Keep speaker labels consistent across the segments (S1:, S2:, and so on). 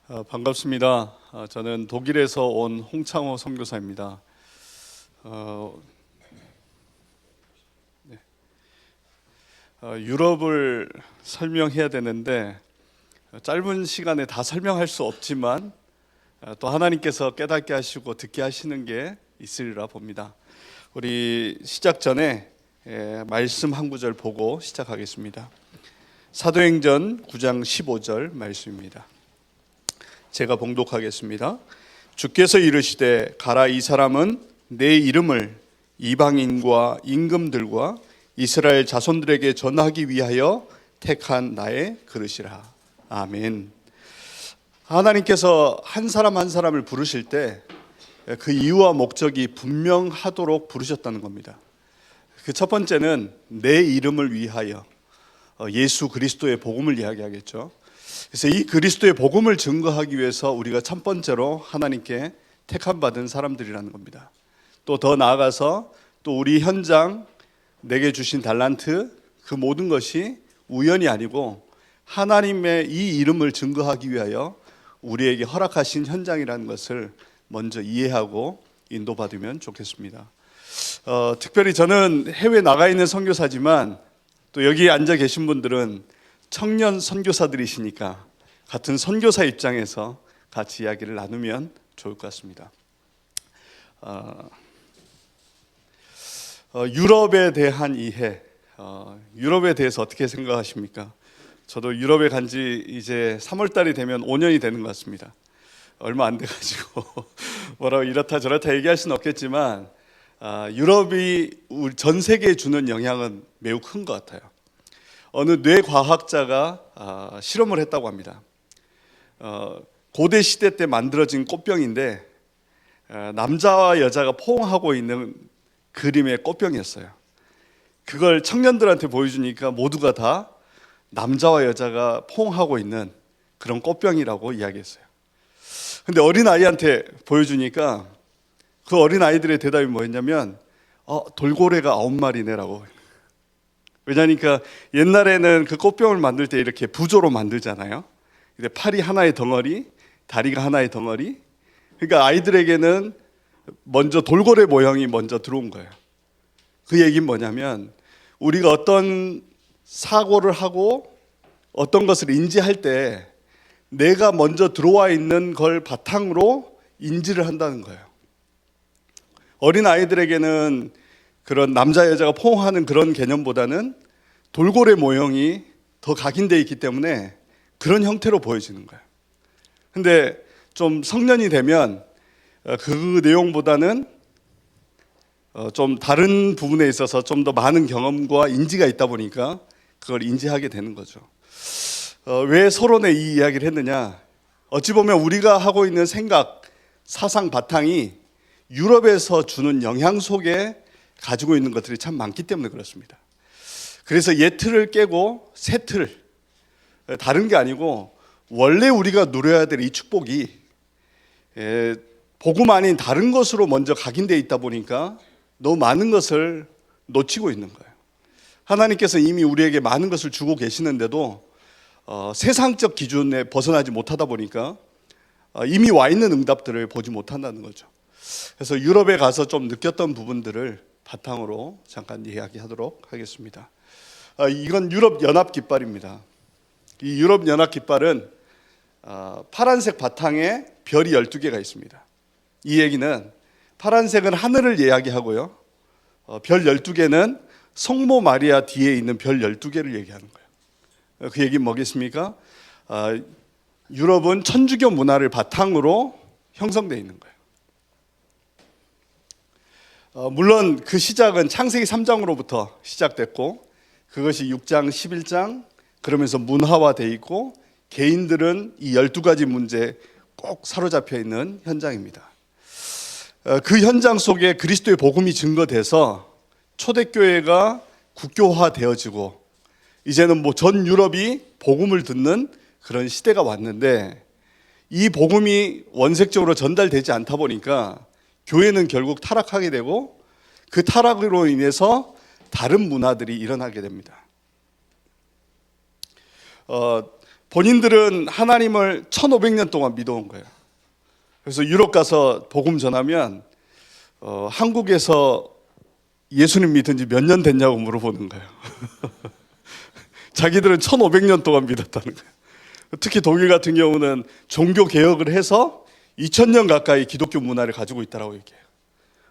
S1: 반갑습니다. 저는 독일에서 온 홍창호 선교사입니다. 유럽을 설명해야 되는데 짧은 시간에 다 설명할 수 없지만 또 하나님께서 깨닫게 하시고 듣게 하시는 게 있으리라 봅니다. 우리 시작 전에 말씀 한 구절 보고 시작하겠습니다. 사도행전 9장 15절 말씀입니다. 제가 봉독하겠습니다. 주께서 이르시되 가라, 이 사람은 내 이름을 이방인과 임금들과 이스라엘 자손들에게 전하기 위하여 택한 나의 그릇이라. 아멘. 하나님께서 한 사람 한 사람을 부르실 때 그 이유와 목적이 분명하도록 부르셨다는 겁니다. 그 첫 번째는 내 이름을 위하여, 예수 그리스도의 복음을 이야기하겠죠. 그래서 이 그리스도의 복음을 증거하기 위해서 우리가 첫 번째로 하나님께 택함받은 사람들이라는 겁니다. 또 더 나아가서 또 우리 현장, 내게 주신 달란트, 그 모든 것이 우연이 아니고 하나님의 이 이름을 증거하기 위하여 우리에게 허락하신 현장이라는 것을 먼저 이해하고 인도받으면 좋겠습니다. 특별히 저는 해외 나가 있는 선교사지만 또 여기 앉아 계신 분들은 청년 선교사들이시니까 같은 선교사 입장에서 같이 이야기를 나누면 좋을 것 같습니다. 유럽에 대한 이해, 유럽에 대해서 어떻게 생각하십니까? 저도 유럽에 간 지 이제 3월 달이 되면 5년이 되는 것 같습니다. 얼마 안 돼가지고 뭐라고 이렇다 저렇다 얘기할 수는 없겠지만 유럽이 전 세계에 주는 영향은 매우 큰 것 같아요. 어느 뇌과학자가 실험을 했다고 합니다. 고대 시대 때 만들어진 꽃병인데 남자와 여자가 포옹하고 있는 그림의 꽃병이었어요. 그걸 청년들한테 보여주니까 모두가 다 남자와 여자가 포옹하고 있는 그런 꽃병이라고 이야기했어요. 근데 어린아이한테 보여주니까 그 어린아이들의 대답이 뭐였냐면 돌고래가 9마리네라고. 왜냐니까 옛날에는 그 꽃병을 만들 때 이렇게 부조로 만들잖아요. 근데 팔이 하나의 덩어리, 다리가 하나의 덩어리. 그러니까 아이들에게는 먼저 돌고래 모형이 먼저 들어온 거예요. 그 얘기는 뭐냐면 우리가 어떤 사고를 하고 어떤 것을 인지할 때 내가 먼저 들어와 있는 걸 바탕으로 인지를 한다는 거예요. 어린 아이들에게는 그런 남자 여자가 포옹하는 그런 개념보다는 돌고래 모형이 더 각인되어 있기 때문에 그런 형태로 보여지는 거예요. 근데 좀 성년이 되면 그 내용보다는 좀 다른 부분에 있어서 좀 더 많은 경험과 인지가 있다 보니까 그걸 인지하게 되는 거죠. 왜 서론에 이 이야기를 했느냐? 어찌 보면 우리가 하고 있는 생각, 사상 바탕이 유럽에서 주는 영향 속에 가지고 있는 것들이 참 많기 때문에 그렇습니다. 그래서 옛 틀을 깨고 새 틀, 다른 게 아니고 원래 우리가 누려야 될 이 축복이 복음 아닌 다른 것으로 먼저 각인되어 있다 보니까 너무 많은 것을 놓치고 있는 거예요. 하나님께서 이미 우리에게 많은 것을 주고 계시는데도 세상적 기준에 벗어나지 못하다 보니까 이미 와 있는 응답들을 보지 못한다는 거죠. 그래서 유럽에 가서 좀 느꼈던 부분들을 바탕으로 잠깐 이야기하도록 하겠습니다. 이건 유럽 연합 깃발입니다. 이 유럽 연합 깃발은 파란색 바탕에 별이 12개가 있습니다. 이 얘기는 파란색은 하늘을 이야기하고요, 별 12개는 성모 마리아 뒤에 있는 별 12개를 얘기하는 거예요. 그 얘기는 뭐겠습니까? 유럽은 천주교 문화를 바탕으로 형성되어 있는 거예요. 물론 그 시작은 창세기 3장으로부터 시작됐고 그것이 6장, 11장 그러면서 문화화되어 있고 개인들은 이 12가지 문제에 꼭 사로잡혀 있는 현장입니다. 그 현장 속에 그리스도의 복음이 증거돼서 초대교회가 국교화되어지고 이제는 전 유럽이 복음을 듣는 그런 시대가 왔는데 이 복음이 원색적으로 전달되지 않다 보니까 교회는 결국 타락하게 되고 그 타락으로 인해서 다른 문화들이 일어나게 됩니다. 본인들은 하나님을 1500년 동안 믿어온 거예요. 그래서 유럽 가서 복음 전하면 한국에서 예수님 믿은 지 몇 년 됐냐고 물어보는 거예요. 자기들은 1500년 동안 믿었다는 거예요. 특히 독일 같은 경우는 종교 개혁을 해서 2000년 가까이 기독교 문화를 가지고 있다고 얘기해요.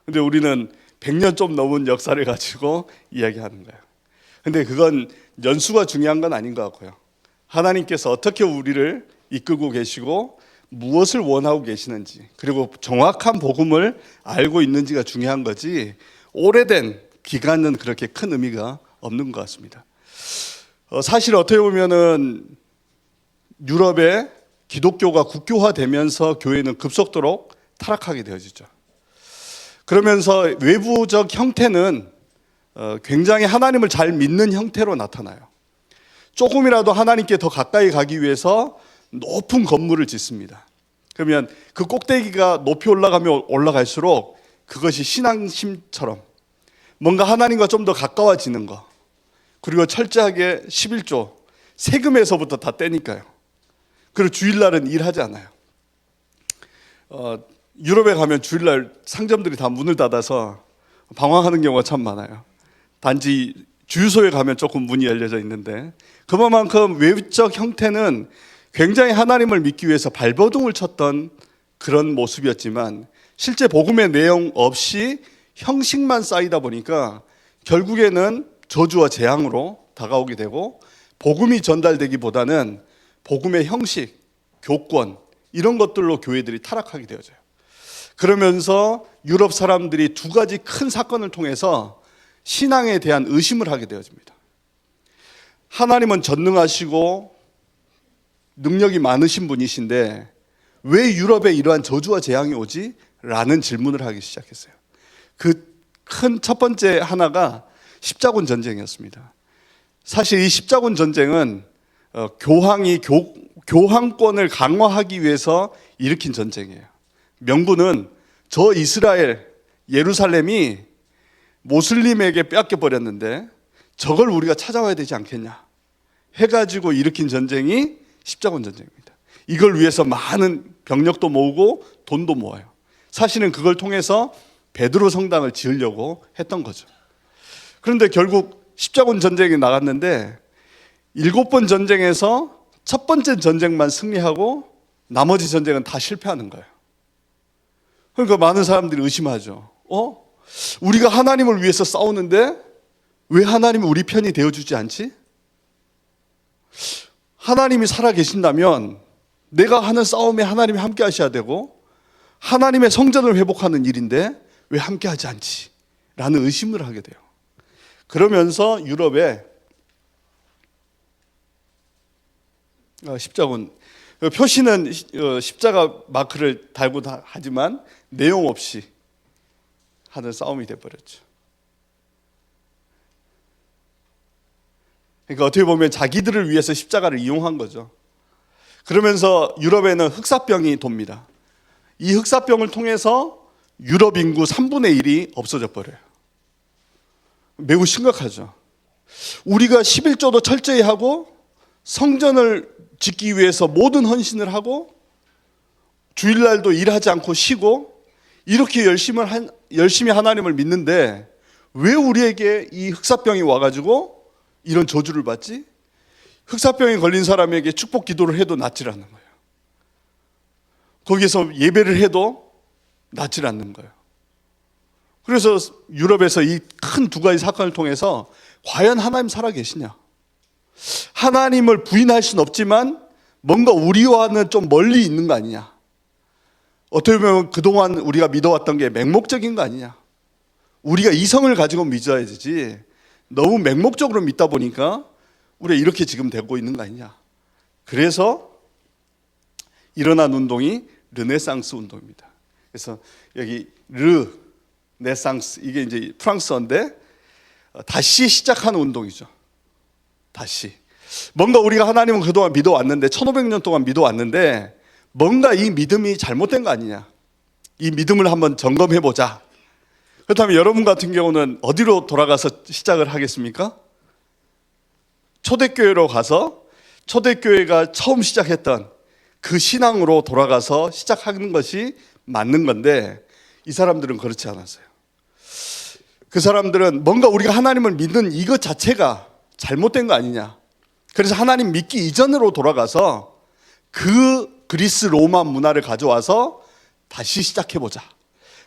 S1: 근데 우리는 100년 좀 넘은 역사를 가지고 이야기하는 거예요. 근데 그건 연수가 중요한 건 아닌 것 같고요. 하나님께서 어떻게 우리를 이끌고 계시고 무엇을 원하고 계시는지, 그리고 정확한 복음을 알고 있는지가 중요한 거지, 오래된 기간은 그렇게 큰 의미가 없는 것 같습니다. 사실 어떻게 보면은 유럽의 기독교가 국교화되면서 교회는 급속도로 타락하게 되어지죠. 그러면서 외부적 형태는 굉장히 하나님을 잘 믿는 형태로 나타나요. 조금이라도 하나님께 더 가까이 가기 위해서 높은 건물을 짓습니다. 그러면 그 꼭대기가 높이 올라가면 올라갈수록 그것이 신앙심처럼 뭔가 하나님과 좀 더 가까워지는 거, 그리고 철저하게 11조 세금에서부터 다 떼니까요. 그리고 주일날은 일하지 않아요. 유럽에 가면 주일날 상점들이 다 문을 닫아서 방황하는 경우가 참 많아요. 단지 주유소에 가면 조금 문이 열려져 있는데, 그만큼 외적 형태는 굉장히 하나님을 믿기 위해서 발버둥을 쳤던 그런 모습이었지만, 실제 복음의 내용 없이 형식만 쌓이다 보니까 결국에는 저주와 재앙으로 다가오게 되고, 복음이 전달되기보다는 복음의 형식, 교권, 이런 것들로 교회들이 타락하게 되어져요. 그러면서 유럽 사람들이 두 가지 큰 사건을 통해서 신앙에 대한 의심을 하게 되어집니다. 하나님은 전능하시고 능력이 많으신 분이신데 왜 유럽에 이러한 저주와 재앙이 오지? 라는 질문을 하기 시작했어요. 그 큰 첫 번째 하나가 십자군 전쟁이었습니다. 사실 이 십자군 전쟁은 교황이 교황권을 강화하기 위해서 일으킨 전쟁이에요. 명분은 저 이스라엘, 예루살렘이 모슬림에게 빼앗겨 버렸는데 저걸 우리가 찾아와야 되지 않겠냐 해가지고 일으킨 전쟁이 십자군 전쟁입니다. 이걸 위해서 많은 병력도 모으고 돈도 모아요. 사실은 그걸 통해서 베드로 성당을 지으려고 했던 거죠. 그런데 결국 십자군 전쟁에 나갔는데 7번 전쟁에서 첫 번째 전쟁만 승리하고 나머지 전쟁은 다 실패하는 거예요. 그러니까 많은 사람들이 의심하죠. 우리가 하나님을 위해서 싸우는데 왜 하나님이 우리 편이 되어주지 않지? 하나님이 살아 계신다면 내가 하는 싸움에 하나님이 함께 하셔야 되고 하나님의 성전을 회복하는 일인데 왜 함께 하지 않지? 라는 의심을 하게 돼요. 그러면서 유럽에 십자군 표시는 십자가 마크를 달고 하지만 내용 없이 하는 싸움이 돼버렸죠. 그러니까 어떻게 보면 자기들을 위해서 십자가를 이용한 거죠. 그러면서 유럽에는 흑사병이 돕니다. 이 흑사병을 통해서 유럽 인구 3분의 1이 없어져 버려요. 매우 심각하죠. 우리가 11조도 철저히 하고 성전을 짓기 위해서 모든 헌신을 하고 주일날도 일하지 않고 쉬고 이렇게 열심히 하나님을 믿는데 왜 우리에게 이 흑사병이 와가지고 이런 저주를 받지? 흑사병에 걸린 사람에게 축복 기도를 해도 낫질 않는 거예요. 거기에서 예배를 해도 낫질 않는 거예요. 그래서 유럽에서 이 큰 두 가지 사건을 통해서 과연 하나님 살아계시냐? 하나님을 부인할 수는 없지만 뭔가 우리와는 좀 멀리 있는 거 아니냐? 어떻게 보면 그동안 우리가 믿어왔던 게 맹목적인 거 아니냐? 우리가 이성을 가지고 믿어야 되지 너무 맹목적으로 믿다 보니까 우리가 이렇게 지금 되고 있는 거 아니냐? 그래서 일어난 운동이 르네상스 운동입니다. 그래서 여기 르네상스 이게 이제 프랑스어인데 다시 시작하는 운동이죠. 다시 뭔가 우리가 하나님은 그동안 믿어왔는데 1500년 동안 믿어왔는데 뭔가 이 믿음이 잘못된 거 아니냐, 이 믿음을 한번 점검해보자. 그렇다면 여러분 같은 경우는 어디로 돌아가서 시작을 하겠습니까? 초대교회로 가서 초대교회가 처음 시작했던 그 신앙으로 돌아가서 시작하는 것이 맞는 건데, 이 사람들은 그렇지 않았어요. 그 사람들은 뭔가 우리가 하나님을 믿는 이것 자체가 잘못된 거 아니냐, 그래서 하나님 믿기 이전으로 돌아가서 그 그리스 로마 문화를 가져와서 다시 시작해보자.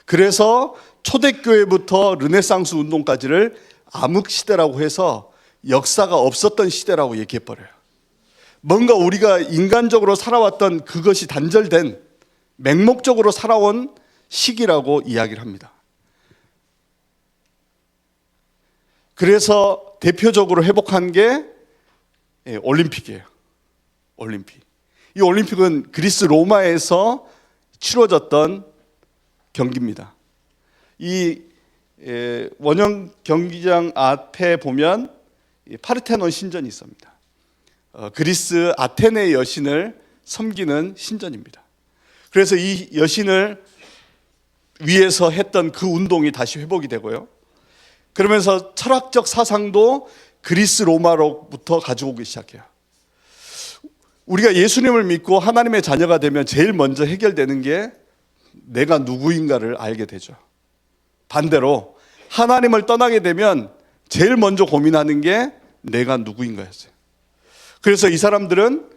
S1: 그래서 초대교회부터 르네상스 운동까지를 암흑시대라고 해서 역사가 없었던 시대라고 얘기해버려요. 뭔가 우리가 인간적으로 살아왔던 그것이 단절된, 맹목적으로 살아온 시기라고 이야기를 합니다. 그래서 대표적으로 회복한 게 올림픽이에요. 올림픽. 이 올림픽은 그리스 로마에서 치러졌던 경기입니다. 이 원형 경기장 앞에 보면 파르테논 신전이 있습니다. 그리스 아테네 여신을 섬기는 신전입니다. 그래서 이 여신을 위해서 했던 그 운동이 다시 회복이 되고요. 그러면서 철학적 사상도 그리스 로마로부터 가져오기 시작해요. 우리가 예수님을 믿고 하나님의 자녀가 되면 제일 먼저 해결되는 게 내가 누구인가를 알게 되죠. 반대로 하나님을 떠나게 되면 제일 먼저 고민하는 게 내가 누구인가였어요. 그래서 이 사람들은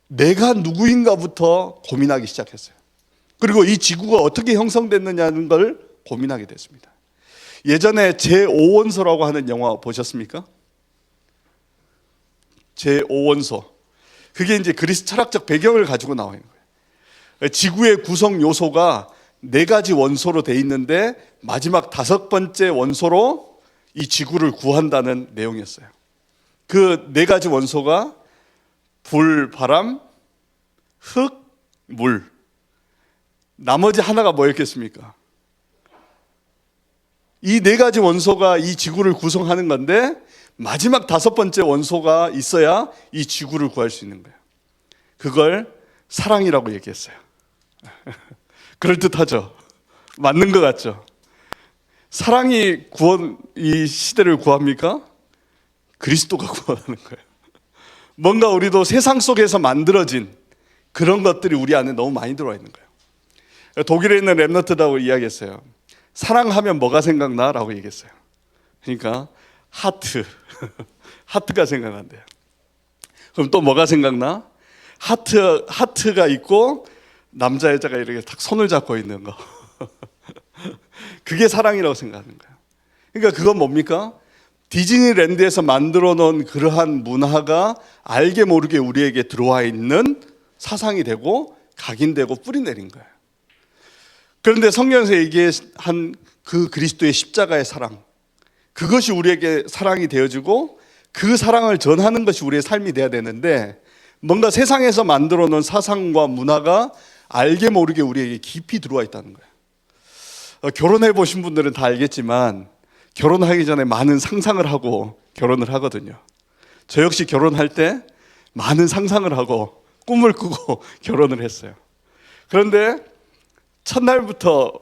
S1: 내가 누구인가부터 고민하기 시작했어요. 그리고 이 지구가 어떻게 형성됐느냐는 걸 고민하게 됐습니다. 예전에 제5원소라고 하는 영화 보셨습니까? 제5원소. 그게 이제 그리스 철학적 배경을 가지고 나와 있는 거예요. 지구의 구성 요소가 4가지 원소로 돼 있는데 마지막 5번째 원소로 이 지구를 구한다는 내용이었어요. 그 4가지 원소가 불, 바람, 흙, 물. 나머지 하나가 뭐였겠습니까? 이 4가지 원소가 이 지구를 구성하는 건데 마지막 5번째 원소가 있어야 이 지구를 구할 수 있는 거예요. 그걸 사랑이라고 얘기했어요. 그럴듯하죠? 맞는 것 같죠? 사랑이 이 시대를 구합니까? 그리스도가 구원하는 거예요. 뭔가 우리도 세상 속에서 만들어진 그런 것들이 우리 안에 너무 많이 들어와 있는 거예요. 독일에 있는 랩너트라고 이야기했어요. 사랑하면 뭐가 생각나? 라고 얘기했어요. 그러니까 하트가 생각난대요. 그럼 또 뭐가 생각나? 하트가 있고 남자 여자가 이렇게 딱 손을 잡고 있는 거. 그게 사랑이라고 생각하는 거예요. 그러니까 그건 뭡니까? 디즈니랜드에서 만들어 놓은 그러한 문화가 알게 모르게 우리에게 들어와 있는 사상이 되고 각인되고 뿌리 내린 거예요. 그런데 성경에서 얘기한 그 그리스도의 십자가의 사랑, 그것이 우리에게 사랑이 되어지고 그 사랑을 전하는 것이 우리의 삶이 돼야 되는데, 뭔가 세상에서 만들어 놓은 사상과 문화가 알게 모르게 우리에게 깊이 들어와 있다는 거예요. 결혼해 보신 분들은 다 알겠지만 결혼하기 전에 많은 상상을 하고 결혼을 하거든요. 저 역시 결혼할 때 많은 상상을 하고 꿈을 꾸고 결혼을 했어요. 그런데 첫날부터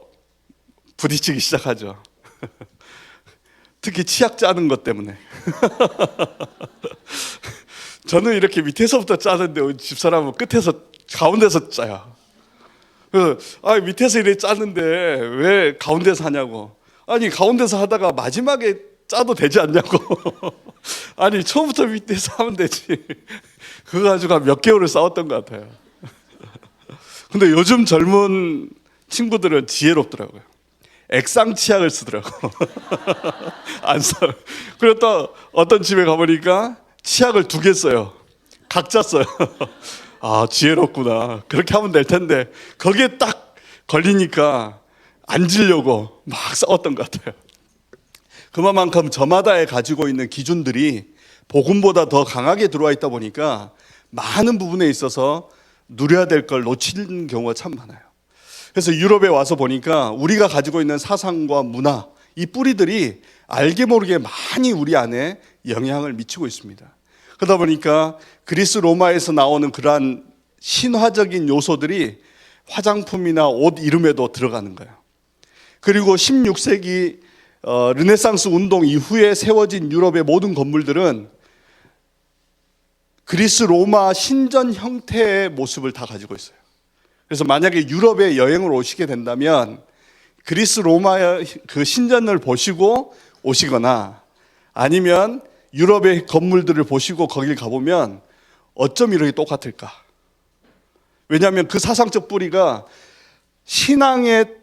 S1: 부딪히기 시작하죠. 특히 치약 짜는 것 때문에. 저는 이렇게 밑에서부터 짜는데 집사람은 가운데서 짜요. 그래서 밑에서 이렇게 짜는데 왜 가운데서 하냐고. 아니 가운데서 하다가 마지막에 짜도 되지 않냐고. 아니 처음부터 밑에서 하면 되지. 그거 가지고 몇 개월을 싸웠던 것 같아요. 근데 요즘 젊은 친구들은 지혜롭더라고요. 액상 치약을 쓰더라고. 안 써. 그리고 또 어떤 집에 가보니까 치약을 2개 써요. 각자 써요. 아, 지혜롭구나. 그렇게 하면 될 텐데 거기에 딱 걸리니까 앉으려고 막 싸웠던 것 같아요. 그만큼 저마다에 가지고 있는 기준들이 복음보다 더 강하게 들어와 있다 보니까 많은 부분에 있어서 누려야 될 걸 놓치는 경우가 참 많아요. 그래서 유럽에 와서 보니까 우리가 가지고 있는 사상과 문화, 이 뿌리들이 알게 모르게 많이 우리 안에 영향을 미치고 있습니다. 그러다 보니까 그리스 로마에서 나오는 그러한 신화적인 요소들이 화장품이나 옷 이름에도 들어가는 거예요. 그리고 16세기 르네상스 운동 이후에 세워진 유럽의 모든 건물들은 그리스 로마 신전 형태의 모습을 다 가지고 있어요. 그래서 만약에 유럽에 여행을 오시게 된다면 그리스 로마의 그 신전을 보시고 오시거나 아니면 유럽의 건물들을 보시고 거길 가보면 어쩜 이렇게 똑같을까? 왜냐하면 그 사상적 뿌리가 신앙의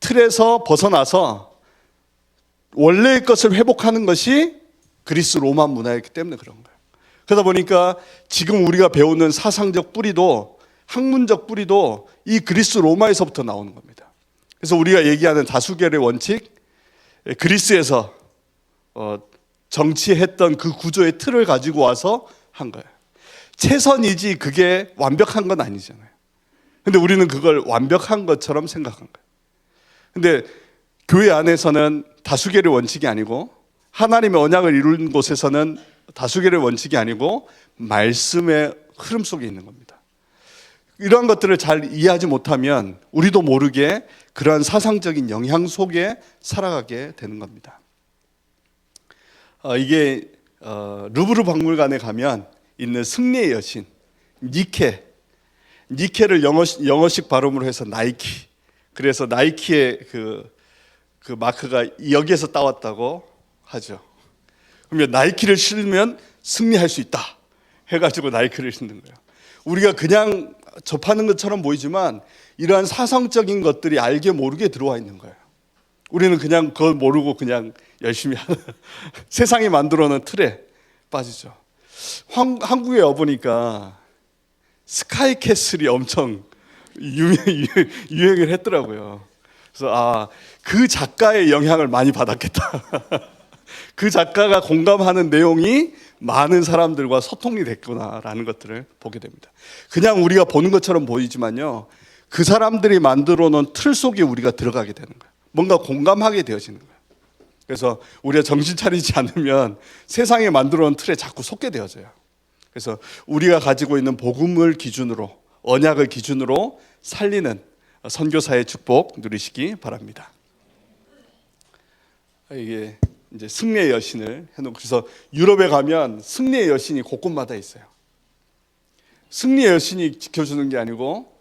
S1: 틀에서 벗어나서 원래의 것을 회복하는 것이 그리스 로마 문화였기 때문에 그런 거예요. 그러다 보니까 지금 우리가 배우는 사상적 뿌리도, 학문적 뿌리도 이 그리스 로마에서부터 나오는 겁니다. 그래서 우리가 얘기하는 다수결의 원칙, 그리스에서 정치했던 그 구조의 틀을 가지고 와서 한 거예요. 최선이지 그게 완벽한 건 아니잖아요. 근데 우리는 그걸 완벽한 것처럼 생각한 거예요. 근데 교회 안에서는 다수결의 원칙이 아니고, 하나님의 언약을 이룬 곳에서는 다수결의 원칙이 아니고 말씀의 흐름 속에 있는 겁니다. 이러한 것들을 잘 이해하지 못하면 우리도 모르게 그러한 사상적인 영향 속에 살아가게 되는 겁니다. 이게 루브르 박물관에 가면 있는 승리의 여신 니케를 영어식 발음으로 해서 나이키. 그래서 나이키의 그 마크가 여기에서 따왔다고 하죠. 그러면 나이키를 신으면 승리할 수 있다 해가지고 나이키를 신는 거예요. 우리가 그냥 접하는 것처럼 보이지만 이러한 사상적인 것들이 알게 모르게 들어와 있는 거예요. 우리는 그냥 그걸 모르고 그냥 열심히 하는 세상이 만들어 놓은 틀에 빠지죠. 한국에 와보니까 스카이캐슬이 엄청 유행을 했더라고요. 그래서 그 작가의 영향을 많이 받았겠다. 그 작가가 공감하는 내용이 많은 사람들과 소통이 됐구나라는 것들을 보게 됩니다. 그냥 우리가 보는 것처럼 보이지만요, 그 사람들이 만들어 놓은 틀 속에 우리가 들어가게 되는 거예요. 뭔가 공감하게 되어지는 거예요. 그래서 우리가 정신 차리지 않으면 세상에 만들어 놓은 틀에 자꾸 속게 되어져요. 그래서 우리가 가지고 있는 복음을 기준으로, 언약을 기준으로 살리는 선교사의 축복 누리시기 바랍니다. 이게 이제 승리의 여신을 해놓고, 그래서 유럽에 가면 승리의 여신이 곳곳마다 있어요. 승리의 여신이 지켜주는 게 아니고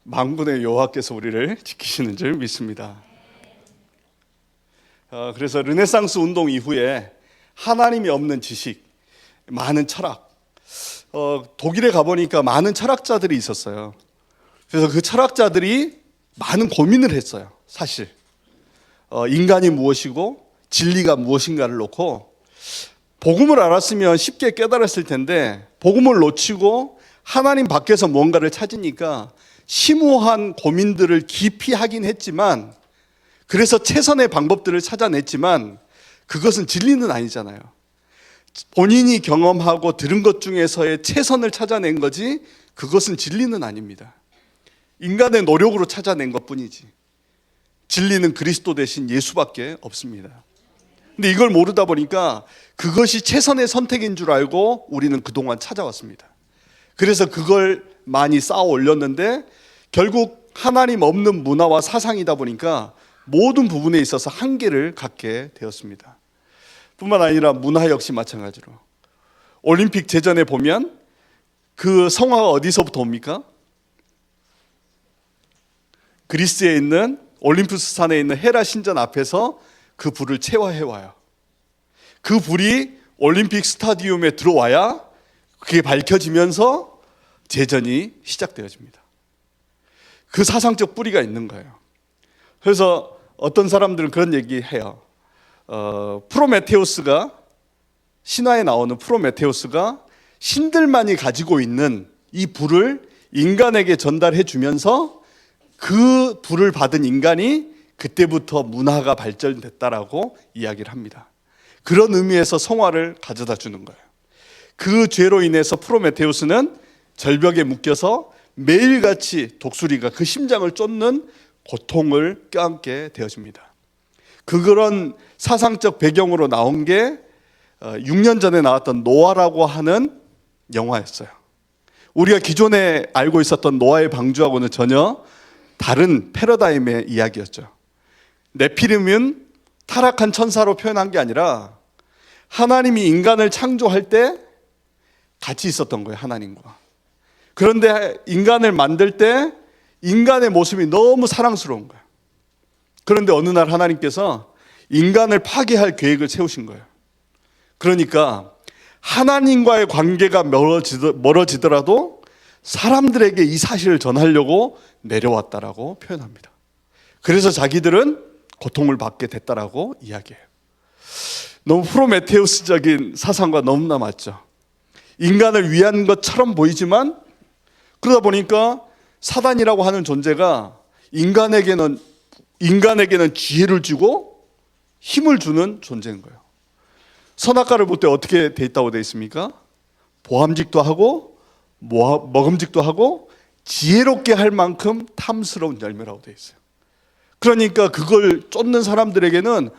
S1: 만군의 여호와께서 우리를 지키시는 줄 믿습니다. 그래서 르네상스 운동 이후에 하나님이 없는 지식, 많은 철학, 독일에 가보니까 많은 철학자들이 있었어요. 그래서 그 철학자들이 많은 고민을 했어요. 사실 인간이 무엇이고 진리가 무엇인가를 놓고, 복음을 알았으면 쉽게 깨달았을 텐데 복음을 놓치고 하나님 밖에서 뭔가를 찾으니까 심오한 고민들을 깊이 하긴 했지만, 그래서 최선의 방법들을 찾아냈지만 그것은 진리는 아니잖아요. 본인이 경험하고 들은 것 중에서의 최선을 찾아낸 거지 그것은 진리는 아닙니다. 인간의 노력으로 찾아낸 것뿐이지 진리는 그리스도 대신 예수밖에 없습니다. 근데 이걸 모르다 보니까 그것이 최선의 선택인 줄 알고 우리는 그동안 찾아왔습니다. 그래서 그걸 많이 쌓아 올렸는데 결국 하나님 없는 문화와 사상이다 보니까 모든 부분에 있어서 한계를 갖게 되었습니다. 뿐만 아니라 문화 역시 마찬가지로 올림픽 제전에 보면 그 성화가 어디서부터 옵니까? 그리스에 있는 올림푸스 산에 있는 헤라 신전 앞에서 그 불을 체화해와요. 그 불이 올림픽 스타디움에 들어와야 그게 밝혀지면서 제전이 시작되어집니다. 그 사상적 뿌리가 있는 거예요. 그래서 어떤 사람들은 그런 얘기해요. 프로메테우스가, 신화에 나오는 프로메테우스가 신들만이 가지고 있는 이 불을 인간에게 전달해 주면서 그 불을 받은 인간이 그때부터 문화가 발전됐다라고 이야기를 합니다. 그런 의미에서 성화를 가져다 주는 거예요. 그 죄로 인해서 프로메테우스는 절벽에 묶여서 매일같이 독수리가 그 심장을 쫓는 고통을 껴안게 되어집니다. 그런 사상적 배경으로 나온 게 6년 전에 나왔던 노아라고 하는 영화였어요. 우리가 기존에 알고 있었던 노아의 방주하고는 전혀 다른 패러다임의 이야기였죠. 네피림은 타락한 천사로 표현한 게 아니라 하나님이 인간을 창조할 때 같이 있었던 거예요, 하나님과. 그런데 인간을 만들 때 인간의 모습이 너무 사랑스러운 거예요. 그런데 어느 날 하나님께서 인간을 파괴할 계획을 세우신 거예요. 그러니까 하나님과의 관계가 멀어지더라도 사람들에게 이 사실을 전하려고 내려왔다라고 표현합니다. 그래서 자기들은 고통을 받게 됐다라고 이야기해요. 너무 프로메테우스적인 사상과 너무나 맞죠. 인간을 위한 것처럼 보이지만 그러다 보니까 사단이라고 하는 존재가 인간에게는 지혜를 주고 힘을 주는 존재인 거예요. 선악과를 볼 때 어떻게 돼 있다고 돼 있습니까? 보암직도 하고 먹음직도 하고 지혜롭게 할 만큼 탐스러운 열매라고 돼 있어요. 그러니까 그걸 쫓는 사람들에게는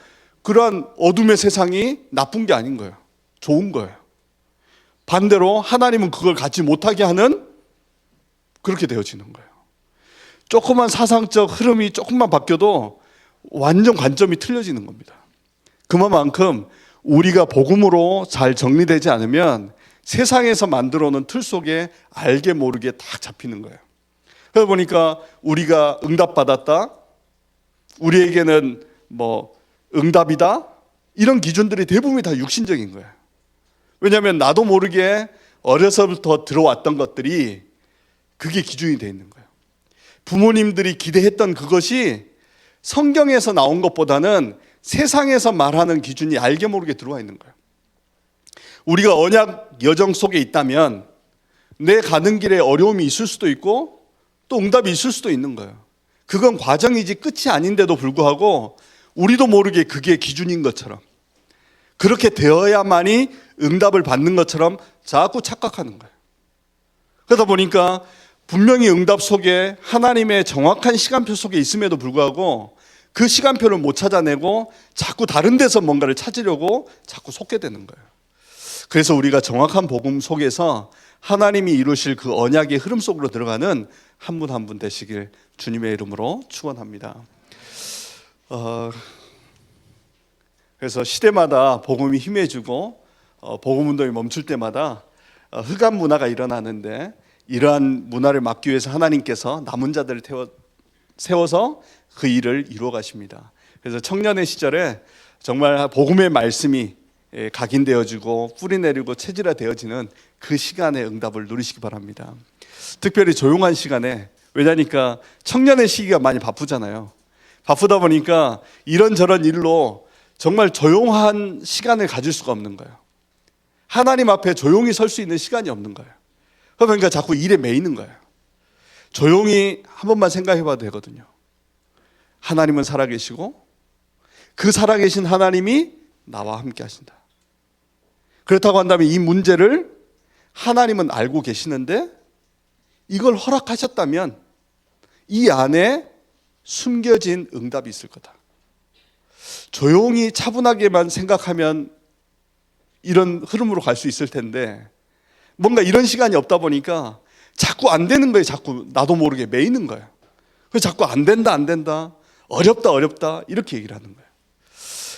S1: 그러한 어둠의 세상이 나쁜 게 아닌 거예요. 좋은 거예요. 반대로 하나님은 그걸 갖지 못하게 하는 그렇게 되어지는 거예요. 조그만 사상적 흐름이 조금만 바뀌어도 완전 관점이 틀려지는 겁니다. 그만큼 우리가 복음으로 잘 정리되지 않으면 세상에서 만들어 놓은 틀 속에 알게 모르게 다 잡히는 거예요. 그러다 보니까 우리가 응답받았다, 우리에게는 응답이다, 이런 기준들이 대부분이 다 육신적인 거예요. 왜냐하면 나도 모르게 어려서부터 들어왔던 것들이 그게 기준이 되어 있는 거예요. 부모님들이 기대했던 그것이 성경에서 나온 것보다는 세상에서 말하는 기준이 알게 모르게 들어와 있는 거예요. 우리가 언약 여정 속에 있다면 내 가는 길에 어려움이 있을 수도 있고 또 응답이 있을 수도 있는 거예요. 그건 과정이지 끝이 아닌데도 불구하고 우리도 모르게 그게 기준인 것처럼, 그렇게 되어야만이 응답을 받는 것처럼 자꾸 착각하는 거예요. 그러다 보니까 분명히 응답 속에 하나님의 정확한 시간표 속에 있음에도 불구하고 그 시간표를 못 찾아내고 자꾸 다른 데서 뭔가를 찾으려고 자꾸 속게 되는 거예요. 그래서 우리가 정확한 복음 속에서 하나님이 이루실 그 언약의 흐름 속으로 들어가는 한 분 한 분 되시길 주님의 이름으로 축원합니다. 그래서 시대마다 복음이 힘해지고 복음 운동이 멈출 때마다 흑암 문화가 일어나는데, 이러한 문화를 막기 위해서 하나님께서 남은 자들을 세워서 그 일을 이루어 가십니다. 그래서 청년의 시절에 정말 복음의 말씀이 각인되어지고 뿌리내리고 체질화되어지는 그 시간의 응답을 누리시기 바랍니다. 특별히 조용한 시간에, 왜냐니까 청년의 시기가 많이 바쁘잖아요. 바쁘다 보니까 이런저런 일로 정말 조용한 시간을 가질 수가 없는 거예요. 하나님 앞에 조용히 설 수 있는 시간이 없는 거예요. 그러니까 자꾸 일에 매이는 거예요. 조용히 한 번만 생각해 봐도 되거든요. 하나님은 살아계시고 그 살아계신 하나님이 나와 함께 하신다. 그렇다고 한다면 이 문제를 하나님은 알고 계시는데 이걸 허락하셨다면 이 안에 숨겨진 응답이 있을 거다. 조용히 차분하게만 생각하면 이런 흐름으로 갈 수 있을 텐데 뭔가 이런 시간이 없다 보니까 자꾸 안 되는 거예요. 자꾸 나도 모르게 매이는 거예요. 그래서 자꾸 안 된다 어렵다 이렇게 얘기를 하는 거예요.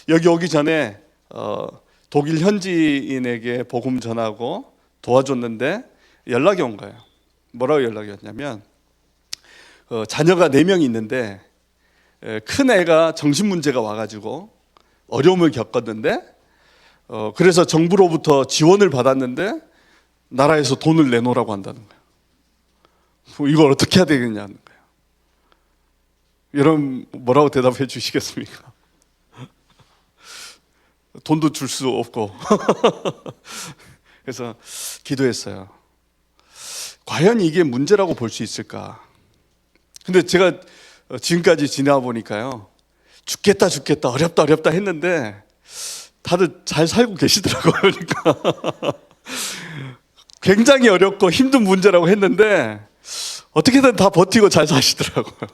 S1: 여기 오기 전에 독일 현지인에게 복음 전하고 도와줬는데 연락이 온 거예요. 뭐라고 연락이 왔냐면 자녀가 4명이 있는데 큰 애가 정신문제가 와가지고 어려움을 겪었는데 그래서 정부로부터 지원을 받았는데 나라에서 돈을 내놓으라고 한다는 거예요. 이걸 어떻게 해야 되겠냐는 거예요. 여러분 뭐라고 대답해 주시겠습니까? 돈도 줄 수 없고 그래서 기도했어요. 과연 이게 문제라고 볼 수 있을까? 근데 제가 지금까지 지나와 보니까요, 죽겠다 어렵다 했는데 다들 잘 살고 계시더라고요. 그러니까 굉장히 어렵고 힘든 문제라고 했는데 어떻게든 다 버티고 잘 사시더라고요.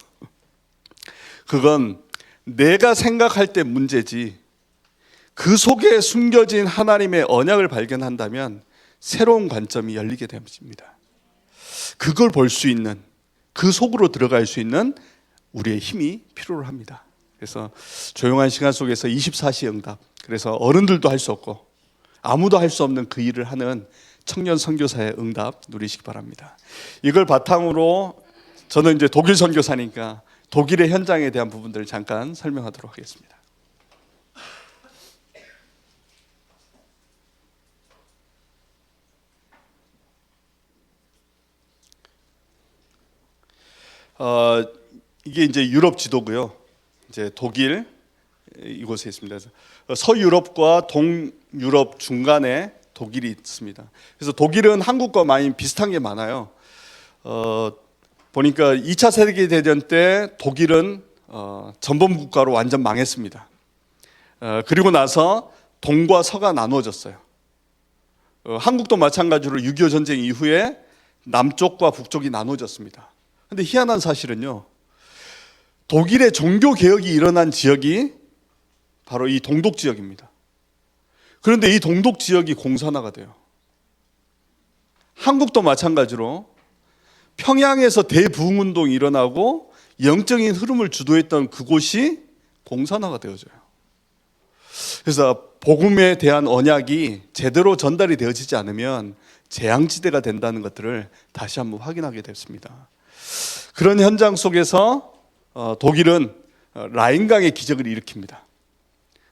S1: 그건 내가 생각할 때 문제지 그 속에 숨겨진 하나님의 언약을 발견한다면 새로운 관점이 열리게 됩니다. 그걸 볼 수 있는, 그 속으로 들어갈 수 있는 우리의 힘이 필요로 합니다. 그래서 조용한 시간 속에서 24시 응답, 그래서 어른들도 할 수 없고 아무도 할 수 없는 그 일을 하는 청년 선교사의 응답 누리시기 바랍니다. 이걸 바탕으로 저는 이제 독일 선교사니까 독일의 현장에 대한 부분들을 잠깐 설명하도록 하겠습니다. 이게 이제 유럽 지도고요. 이제 독일 이곳에 있습니다. 서유럽과 동유럽 중간에 독일이 있습니다. 그래서 독일은 한국과 많이 비슷한 게 많아요. 보니까 2차 세계대전 때 독일은 전범 국가로 완전 망했습니다. 그리고 나서 동과 서가 나누어졌어요. 한국도 마찬가지로 6.25 전쟁 이후에 남쪽과 북쪽이 나누어졌습니다. 근데 희한한 사실은요, 독일의 종교 개혁이 일어난 지역이 바로 이 동독 지역입니다. 그런데 이 동독 지역이 공산화가 돼요. 한국도 마찬가지로 평양에서 대부흥운동이 일어나고 영적인 흐름을 주도했던 그곳이 공산화가 되어져요. 그래서 복음에 대한 언약이 제대로 전달이 되어지지 않으면 재앙지대가 된다는 것들을 다시 한번 확인하게 됐습니다. 그런 현장 속에서 독일은 라인강의 기적을 일으킵니다.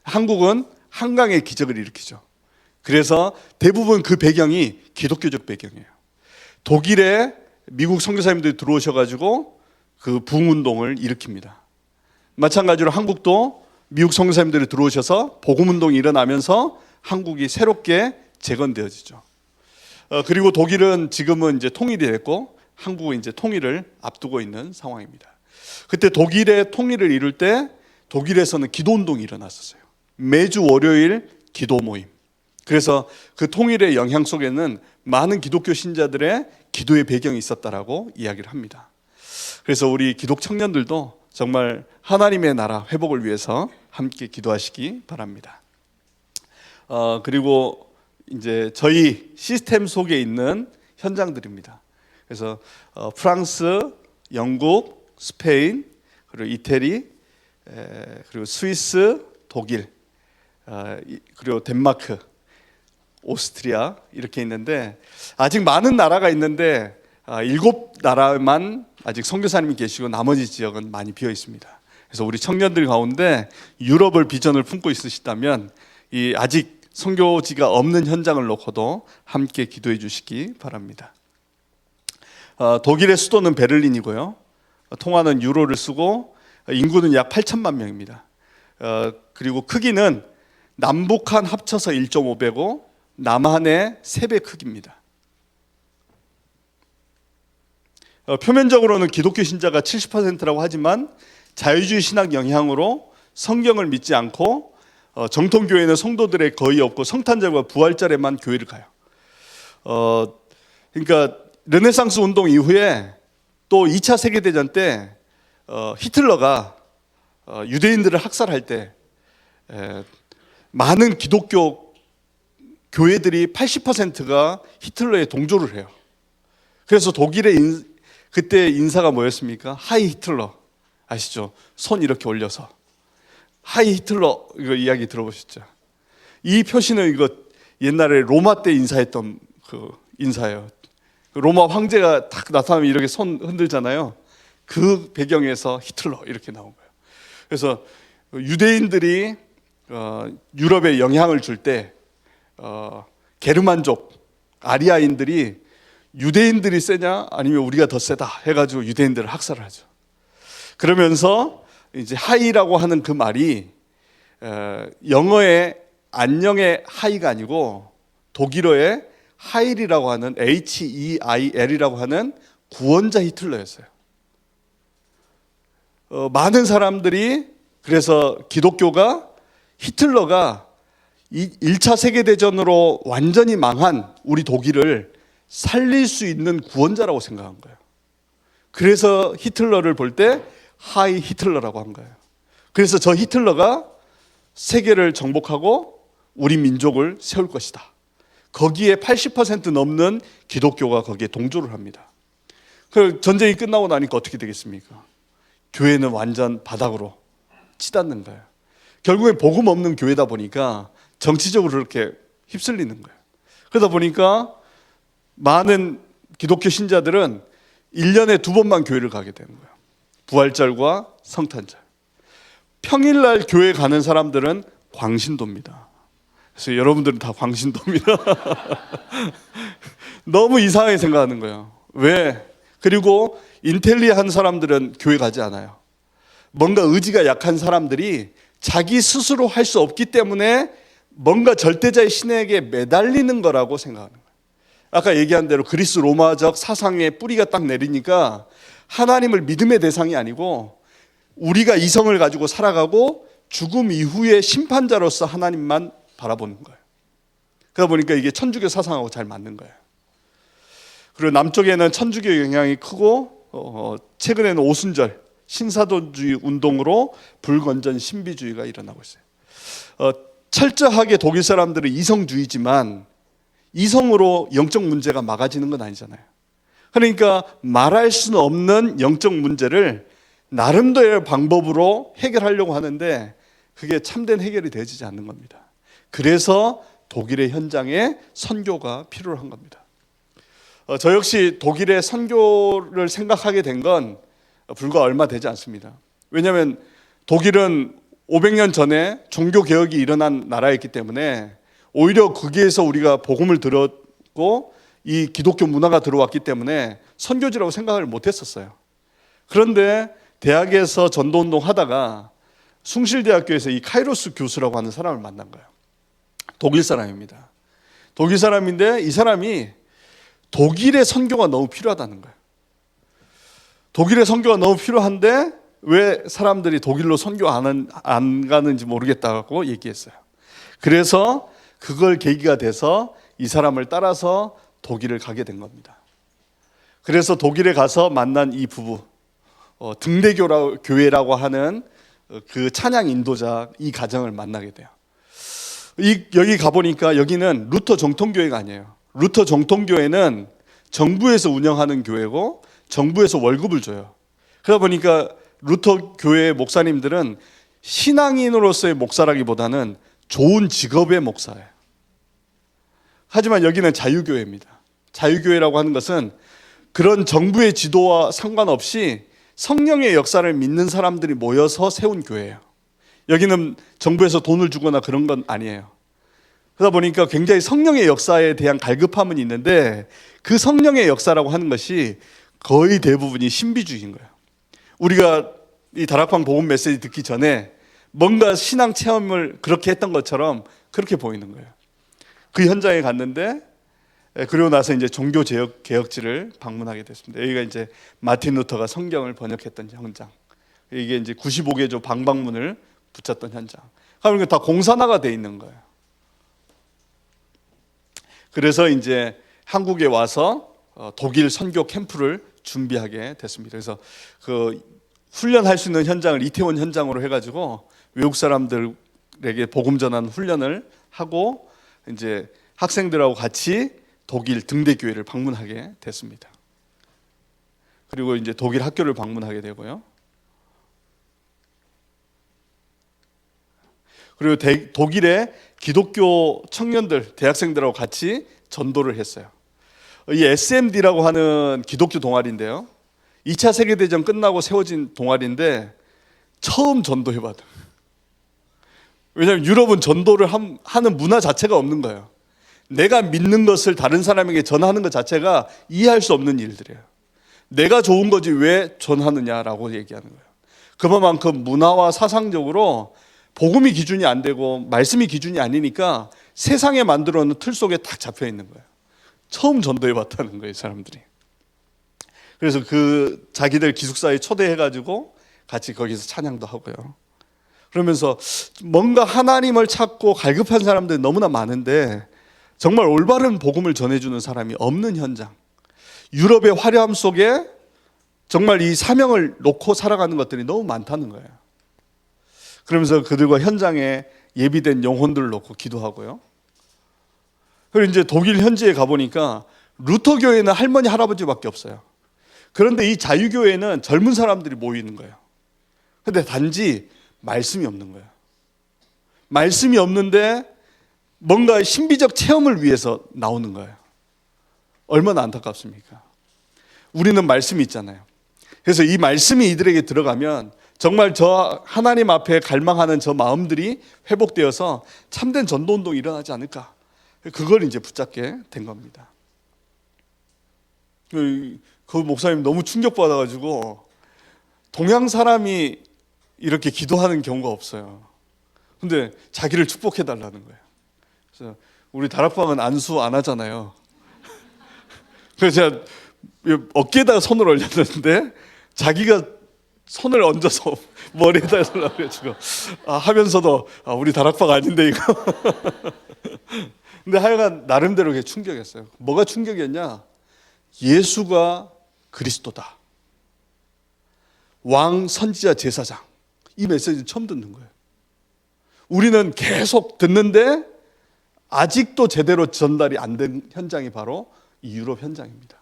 S1: 한국은 한강의 기적을 일으키죠. 그래서 대부분 그 배경이 기독교적 배경이에요. 독일에 미국 선교사님들이 들어오셔가지고 그 부흥운동을 일으킵니다. 마찬가지로 한국도 미국 선교사님들이 들어오셔서 복음운동이 일어나면서 한국이 새롭게 재건되어지죠. 그리고 독일은 지금은 이제 통일이 됐고 한국은 이제 통일을 앞두고 있는 상황입니다. 그때 독일의 통일을 이룰 때 독일에서는 기도운동이 일어났었어요. 매주 월요일 기도 모임. 그래서 그 통일의 영향 속에는 많은 기독교 신자들의 기도의 배경이 있었다라고 이야기를 합니다. 그래서 우리 기독 청년들도 정말 하나님의 나라 회복을 위해서 함께 기도하시기 바랍니다. 그리고 이제 저희 시스템 속에 있는 현장들입니다. 그래서 프랑스, 영국, 스페인, 그리고 이태리, 그리고 스위스, 독일, 그리고 덴마크, 오스트리아 이렇게 있는데 아직 많은 나라가 있는데 7나라만 아직 선교사님이 계시고 나머지 지역은 많이 비어 있습니다. 그래서 우리 청년들 가운데 유럽을 비전을 품고 있으시다면 이 아직 선교지가 없는 현장을 놓고도 함께 기도해 주시기 바랍니다. 독일의 수도는 베를린이고요. 통화는 유로를 쓰고 인구는 약 8천만 명입니다. 그리고 크기는 남북한 합쳐서 1.5배고 남한의 3배 크기입니다. 표면적으로는 기독교 신자가 70%라고 하지만 자유주의 신학 영향으로 성경을 믿지 않고 정통교회는 성도들의 거의 없고 성탄절과 부활절에만 교회를 가요. 그러니까 르네상스 운동 이후에 또 2차 세계대전 때 히틀러가 유대인들을 학살할 때 많은 기독교 교회들이 80%가 히틀러에 동조를 해요. 그래서 독일의 그때 인사가 뭐였습니까? 하이 히틀러 아시죠? 손 이렇게 올려서 하이 히틀러 이거 이야기 들어보셨죠? 이 표시는 이거 옛날에 로마 때 인사했던 그 인사예요. 로마 황제가 딱 나타나면 이렇게 손 흔들잖아요. 그 배경에서 히틀러 이렇게 나온 거예요. 그래서 유대인들이 유럽에 영향을 줄 때 게르만족 아리아인들이 유대인들이 세냐 아니면 우리가 더 세다 해가지고 유대인들을 학살을 하죠. 그러면서 이제 하이라고 하는 그 말이 영어의 안녕의 하이가 아니고 독일어의 하일이라고 하는 HEIL이라고 하는 구원자 히틀러였어요. 많은 사람들이 그래서 기독교가 히틀러가 1차 세계대전으로 완전히 망한 우리 독일을 살릴 수 있는 구원자라고 생각한 거예요. 그래서 히틀러를 볼 때 하이 히틀러라고 한 거예요. 그래서 저 히틀러가 세계를 정복하고 우리 민족을 세울 것이다. 거기에 80% 넘는 기독교가 거기에 동조를 합니다. 그 전쟁이 끝나고 나니까 어떻게 되겠습니까? 교회는 완전 바닥으로 치닫는 거예요. 결국에 복음 없는 교회다 보니까 정치적으로 그렇게 휩쓸리는 거예요. 그러다 보니까 많은 기독교 신자들은 1년에 2번만 교회를 가게 되는 거예요. 부활절과 성탄절. 평일날 교회 가는 사람들은 광신도입니다. 그래서 여러분들은 다 광신도입니다. 너무 이상하게 생각하는 거예요. 왜? 그리고 인텔리한 사람들은 교회 가지 않아요. 뭔가 의지가 약한 사람들이 자기 스스로 할 수 없기 때문에 뭔가 절대자의 신에게 매달리는 거라고 생각하는 거예요. 아까 얘기한 대로 그리스 로마적 사상의 뿌리가 딱 내리니까 하나님을 믿음의 대상이 아니고 우리가 이성을 가지고 살아가고 죽음 이후의 심판자로서 하나님만 바라보는 거예요. 그러다 보니까 이게 천주교 사상하고 잘 맞는 거예요. 그리고 남쪽에는 천주교 영향이 크고 최근에는 오순절 신사도주의 운동으로 불건전 신비주의가 일어나고 있어요. 철저하게 독일 사람들은 이성주의지만 이성으로 영적 문제가 막아지는 건 아니잖아요. 그러니까 말할 수는 없는 영적 문제를 나름대로의 방법으로 해결하려고 하는데 그게 참된 해결이 되지 않는 겁니다. 그래서 독일의 현장에 선교가 필요한 겁니다. 저 역시 독일의 선교를 생각하게 된 건 불과 얼마 되지 않습니다. 왜냐하면 독일은 500년 전에 종교개혁이 일어난 나라였기 때문에 오히려 거기에서 우리가 복음을 들었고 이 기독교 문화가 들어왔기 때문에 선교지라고 생각을 못했었어요. 그런데 대학에서 전도운동 하다가 숭실대학교에서 이 카이로스 교수라고 하는 사람을 만난 거예요. 독일 사람입니다. 독일 사람인데 이 사람이 독일의 선교가 너무 필요하다는 거예요. 독일의 선교가 너무 필요한데 왜 사람들이 독일로 선교 안 가는지 모르겠다고 얘기했어요. 그래서 그걸 계기가 돼서 이 사람을 따라서 독일을 가게 된 겁니다. 그래서 독일에 가서 만난 이 부부, 등대교회라고 하는 그 찬양 인도자 이 가정을 만나게 돼요. 여기 가보니까 여기는 루터 정통교회가 아니에요. 루터 정통교회는 정부에서 운영하는 교회고 정부에서 월급을 줘요. 그러다 보니까 루터 교회 목사님들은 신앙인으로서의 목사라기보다는 좋은 직업의 목사예요. 하지만 여기는 자유교회입니다. 자유교회라고 하는 것은 그런 정부의 지도와 상관없이 성령의 역사를 믿는 사람들이 모여서 세운 교회예요. 여기는 정부에서 돈을 주거나 그런 건 아니에요. 그러다 보니까 굉장히 성령의 역사에 대한 갈급함은 있는데 그 성령의 역사라고 하는 것이 거의 대부분이 신비주의인 거예요. 우리가 이 다락방 복음 메시지 듣기 전에 뭔가 신앙 체험을 그렇게 했던 것처럼 그렇게 보이는 거예요. 그 현장에 갔는데 그리고 나서 이제 종교 개혁지를 방문하게 됐습니다. 여기가 이제 마틴 루터가 성경을 번역했던 현장. 이게 이제 95개조 방방문을 붙였던 현장. 그러니까 다 공산화가 돼 있는 거예요. 그래서 이제 한국에 와서 독일 선교 캠프를 준비하게 됐습니다. 그래서 그 훈련할 수 있는 현장을 이태원 현장으로 해가지고 외국 사람들에게 복음 전하는 훈련을 하고 이제 학생들하고 같이 독일 등대교회를 방문하게 됐습니다. 그리고 이제 독일 학교를 방문하게 되고요. 그리고 독일의 기독교 청년들, 대학생들하고 같이 전도를 했어요. 이 SMD라고 하는 기독교 동아리인데요. 2차 세계대전 끝나고 세워진 동아리인데 처음 전도해봐도. 왜냐하면 유럽은 전도를 하는 문화 자체가 없는 거예요. 내가 믿는 것을 다른 사람에게 전하는 것 자체가 이해할 수 없는 일들이에요. 내가 좋은 거지 왜 전하느냐라고 얘기하는 거예요. 그만큼 문화와 사상적으로 복음이 기준이 안 되고 말씀이 기준이 아니니까 세상에 만들어 놓은 틀 속에 딱 잡혀 있는 거예요. 처음 전도해봤다는 거예요, 사람들이. 그래서 그 자기들 기숙사에 초대해가지고 같이 거기서 찬양도 하고요. 그러면서 뭔가 하나님을 찾고 갈급한 사람들이 너무나 많은데 정말 올바른 복음을 전해주는 사람이 없는 현장. 유럽의 화려함 속에 정말 이 사명을 놓고 살아가는 것들이 너무 많다는 거예요. 그러면서 그들과 현장에 예비된 영혼들을 놓고 기도하고요. 그리고 이제 독일 현지에 가보니까 루터 교회는 할머니 할아버지밖에 없어요. 그런데 이 자유교회는 젊은 사람들이 모이는 거예요. 근데 단지 말씀이 없는 거예요. 말씀이 없는데 뭔가 신비적 체험을 위해서 나오는 거예요. 얼마나 안타깝습니까? 우리는 말씀이 있잖아요. 그래서 이 말씀이 이들에게 들어가면 정말 저 하나님 앞에 갈망하는 저 마음들이 회복되어서 참된 전도운동이 일어나지 않을까. 그걸 이제 붙잡게 된 겁니다. 그 목사님 너무 충격받아가지고 동양 사람이 이렇게 기도하는 경우가 없어요. 근데 자기를 축복해달라는 거예요. 그래서 우리 다락방은 안수 안 하잖아요. 그래서 제가 어깨에다가 손을 올렸는데 자기가 손을 얹어서 머리에다 해달라고 해가지고 하면서도 우리 다락방 아닌데 이거. 근데 하여간 나름대로 그게 충격이었어요. 뭐가 충격이었냐? 예수가 그리스도다. 왕, 선지자, 제사장. 이 메시지를 처음 듣는 거예요. 우리는 계속 듣는데 아직도 제대로 전달이 안 된 현장이 바로 이 유럽 현장입니다.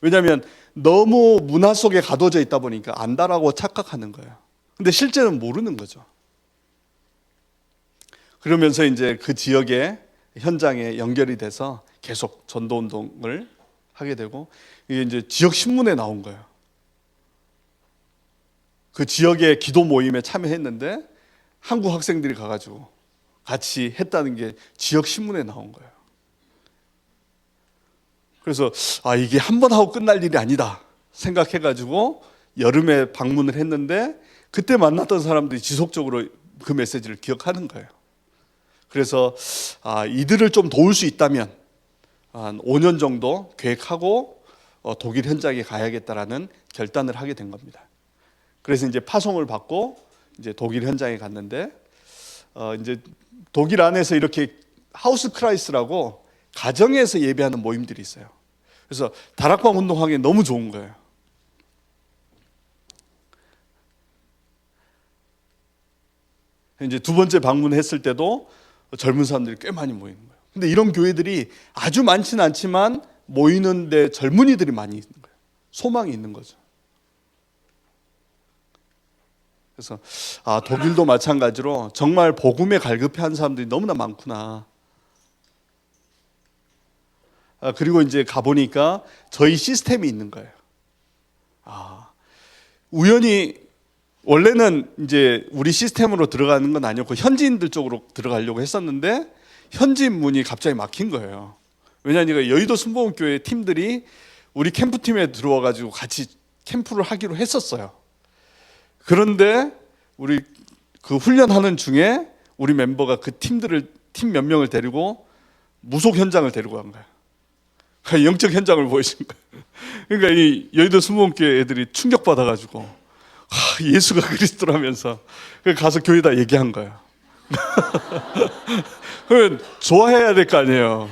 S1: 왜냐하면 너무 문화 속에 가둬져 있다 보니까 안다라고 착각하는 거예요. 근데 실제는 모르는 거죠. 그러면서 이제 그 지역의 현장에 연결이 돼서 계속 전도 운동을 하게 되고, 이게 이제 지역 신문에 나온 거예요. 그 지역의 기도 모임에 참여했는데 한국 학생들이 가가지고 같이 했다는 게 지역 신문에 나온 거예요. 그래서 이게 한 번 하고 끝날 일이 아니다 생각해가지고 여름에 방문을 했는데 그때 만났던 사람들이 지속적으로 그 메시지를 기억하는 거예요. 그래서 이들을 좀 도울 수 있다면 한 5년 정도 계획하고 독일 현장에 가야겠다라는 결단을 하게 된 겁니다. 그래서 이제 파송을 받고 이제 독일 현장에 갔는데 이제 독일 안에서 이렇게 하우스 크라이스라고 가정에서 예배하는 모임들이 있어요. 그래서 다락방 운동하기 너무 좋은 거예요. 이제 두 번째 방문했을 때도 젊은 사람들이 꽤 많이 모이는 거예요. 근데 이런 교회들이 아주 많지는 않지만 모이는데 젊은이들이 많이 있는 거예요. 소망이 있는 거죠. 그래서 독일도 마찬가지로 정말 복음에 갈급해하는 사람들이 너무나 많구나. 그리고 이제 가보니까 저희 시스템이 있는 거예요. 우연히 원래는 이제 우리 시스템으로 들어가는 건 아니었고 현지인들 쪽으로 들어가려고 했었는데 현지인 문이 갑자기 막힌 거예요. 왜냐하면 여의도 순복음교회 팀들이 우리 캠프팀에 들어와가지고 같이 캠프를 하기로 했었어요. 그런데 우리 그 훈련하는 중에 우리 멤버가 그 팀 몇 명을 데리고 무속 현장을 데리고 간 거예요. 영적 현장을 보여준 거예요. 그러니까 이 여의도 순복음교회 애들이 충격받아가지고 예수가 그리스도라면서 가서 교회에다 얘기한 거예요. 그러면 좋아해야 될 거 아니에요.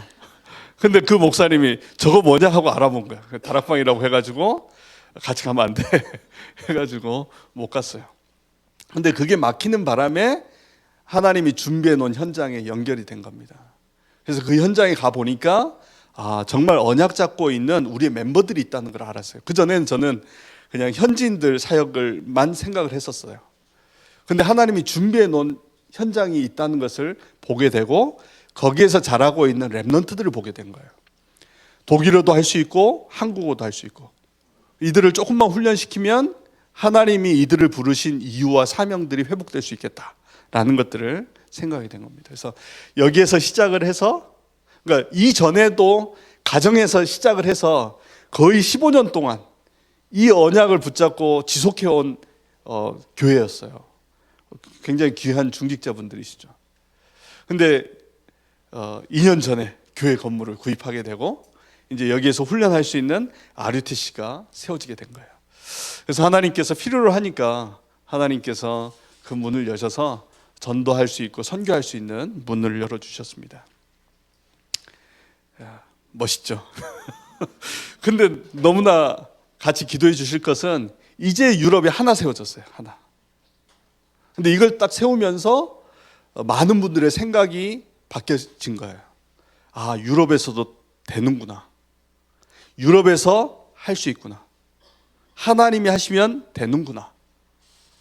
S1: 근데 그 목사님이 저거 뭐냐 하고 알아본 거야. 다락방이라고 해가지고 같이 가면 안 돼 해가지고 못 갔어요. 근데 그게 막히는 바람에 하나님이 준비해 놓은 현장에 연결이 된 겁니다. 그래서 그 현장에 가보니까 정말 언약 잡고 있는 우리의 멤버들이 있다는 걸 알았어요. 그전에는 저는 그냥 현지인들 사역을만 생각을 했었어요. 근데 하나님이 준비해 놓은 현장이 있다는 것을 보게 되고 거기에서 자라고 있는 랩런트들을 보게 된 거예요. 독일어도 할 수 있고 한국어도 할 수 있고 이들을 조금만 훈련시키면 하나님이 이들을 부르신 이유와 사명들이 회복될 수 있겠다라는 것들을 생각이 된 겁니다. 그래서 여기에서 시작을 해서 그러니까 이전에도 가정에서 시작을 해서 거의 15년 동안 이 언약을 붙잡고 지속해온 교회였어요. 굉장히 귀한 중직자분들이시죠. 근데 2년 전에 교회 건물을 구입하게 되고 이제 여기에서 훈련할 수 있는 RUTC가 세워지게 된 거예요. 그래서 하나님께서 필요로 하니까 하나님께서 그 문을 여셔서 전도할 수 있고 선교할 수 있는 문을 열어주셨습니다. 멋있죠? 근데 너무나 같이 기도해 주실 것은 이제 유럽에 하나 세워졌어요. 하나. 근데 이걸 딱 세우면서 많은 분들의 생각이 바뀌어진 거예요. 유럽에서도 되는구나. 유럽에서 할 수 있구나. 하나님이 하시면 되는구나.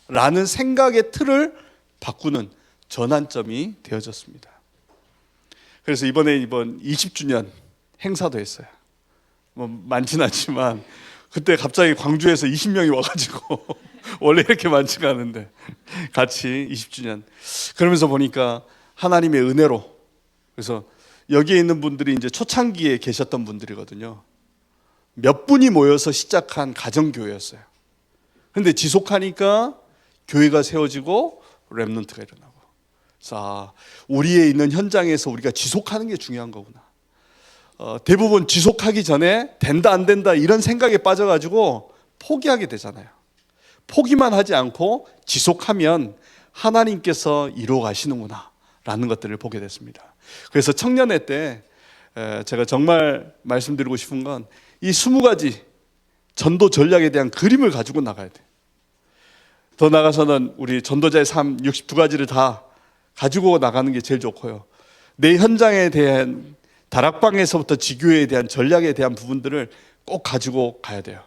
S1: 라는 생각의 틀을 바꾸는 전환점이 되어졌습니다. 그래서 이번 20주년 행사도 했어요. 뭐 많진 않지만 그때 갑자기 광주에서 20명이 와가지고 원래 이렇게 많지가 않은데 같이 20주년 그러면서 보니까 하나님의 은혜로 그래서 여기에 있는 분들이 이제 초창기에 계셨던 분들이거든요. 몇 분이 모여서 시작한 가정교회였어요. 근데 지속하니까 교회가 세워지고 렘넌트가 일어나고. 자, 우리의 있는 현장에서 우리가 지속하는 게 중요한 거구나. 대부분 지속하기 전에 된다 안 된다 이런 생각에 빠져가지고 포기하게 되잖아요. 포기만 하지 않고 지속하면 하나님께서 이루어 가시는구나 라는 것들을 보게 됐습니다. 그래서 청년회 때 제가 정말 말씀드리고 싶은 건 이 20가지 전도 전략에 대한 그림을 가지고 나가야 돼요. 더 나아가서는 우리 전도자의 삶 62가지를 다 가지고 나가는 게 제일 좋고요. 내 현장에 대한 다락방에서부터 지교회에 대한 전략에 대한 부분들을 꼭 가지고 가야 돼요.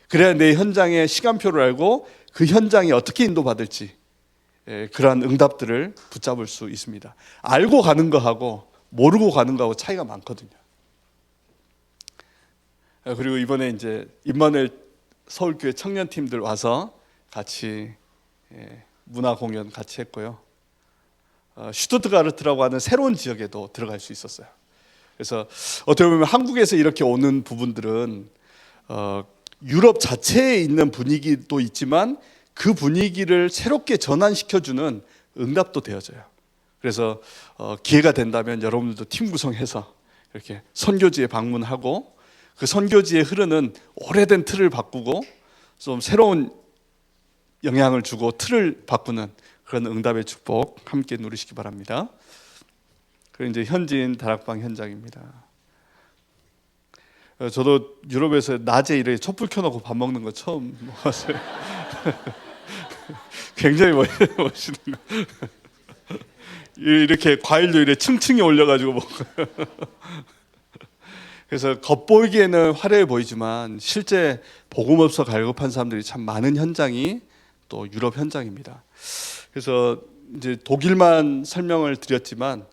S1: 그래야 내 현장의 시간표를 알고 그 현장이 어떻게 인도받을지 그러한 응답들을 붙잡을 수 있습니다. 알고 가는 거하고 모르고 가는 거하고 차이가 많거든요. 그리고 이번에 이제 임마누엘 서울교회 청년팀들 와서 같이 문화 공연 같이 했고요. 슈투트가르트라고 하는 새로운 지역에도 들어갈 수 있었어요. 그래서 어떻게 보면 한국에서 이렇게 오는 부분들은 유럽 자체에 있는 분위기도 있지만 그 분위기를 새롭게 전환시켜주는 응답도 되어져요. 그래서 기회가 된다면 여러분들도 팀 구성해서 이렇게 선교지에 방문하고 그 선교지에 흐르는 오래된 틀을 바꾸고 좀 새로운 영향을 주고 틀을 바꾸는 그런 응답의 축복 함께 누리시기 바랍니다. 그리고 이제 현지인 다락방 현장입니다. 저도 유럽에서 낮에 이렇게 촛불 켜놓고 밥 먹는 거 처음 먹었어요. 굉장히 멋있는 거. 이렇게 과일도 이렇게 층층이 올려가지고 먹어요. 그래서 겉보이기에는 화려해 보이지만 실제 복음업소 갈급한 사람들이 참 많은 현장이 또 유럽 현장입니다. 그래서 이제 독일만 설명을 드렸지만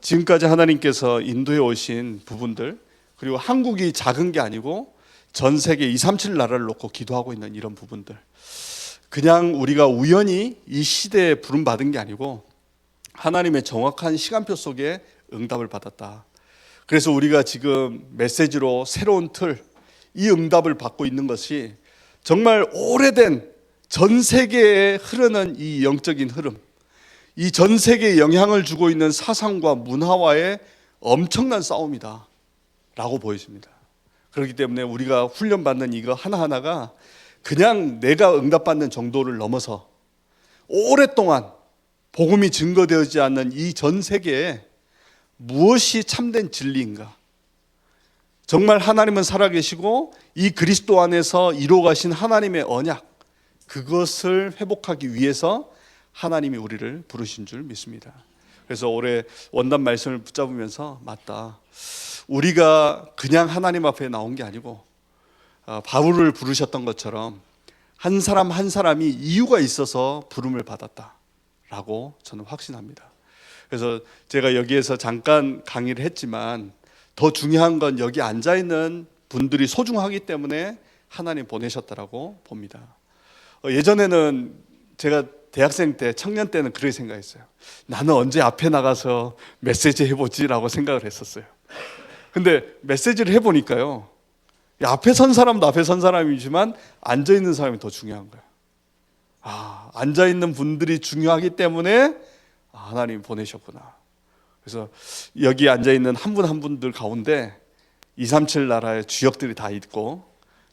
S1: 지금까지 하나님께서 인도해 오신 부분들 그리고 한국이 작은 게 아니고 전 세계 237 나라를 놓고 기도하고 있는 이런 부분들 그냥 우리가 우연히 이 시대에 부름받은 게 아니고 하나님의 정확한 시간표 속에 응답을 받았다. 그래서 우리가 지금 메시지로 새로운 틀, 이 응답을 받고 있는 것이 정말 오래된 전 세계에 흐르는 이 영적인 흐름, 이 전 세계에 영향을 주고 있는 사상과 문화와의 엄청난 싸움이다 라고 보여집니다. 그렇기 때문에 우리가 훈련받는 이거 하나하나가 그냥 내가 응답받는 정도를 넘어서 오랫동안 복음이 증거되지 않는 이 전 세계에 무엇이 참된 진리인가? 정말 하나님은 살아계시고 이 그리스도 안에서 이루어가신 하나님의 언약 그것을 회복하기 위해서 하나님이 우리를 부르신 줄 믿습니다. 그래서 올해 원단 말씀을 붙잡으면서 맞다. 우리가 그냥 하나님 앞에 나온 게 아니고 바울을 부르셨던 것처럼 한 사람 한 사람이 이유가 있어서 부름을 받았다라고 저는 확신합니다. 그래서 제가 여기에서 잠깐 강의를 했지만 더 중요한 건 여기 앉아있는 분들이 소중하기 때문에 하나님 보내셨다라고 봅니다. 예전에는 제가 대학생 때 청년 때는 그렇게 생각했어요. 나는 언제 앞에 나가서 메시지 해보지라고 생각을 했었어요. 근데 메시지를 해보니까요 앞에 선 사람도 앞에 선 사람이지만 앉아있는 사람이 더 중요한 거예요. 앉아있는 분들이 중요하기 때문에 하나님이 보내셨구나. 그래서 여기 앉아있는 한 분 한 분들 가운데 237 나라의 주역들이 다 있고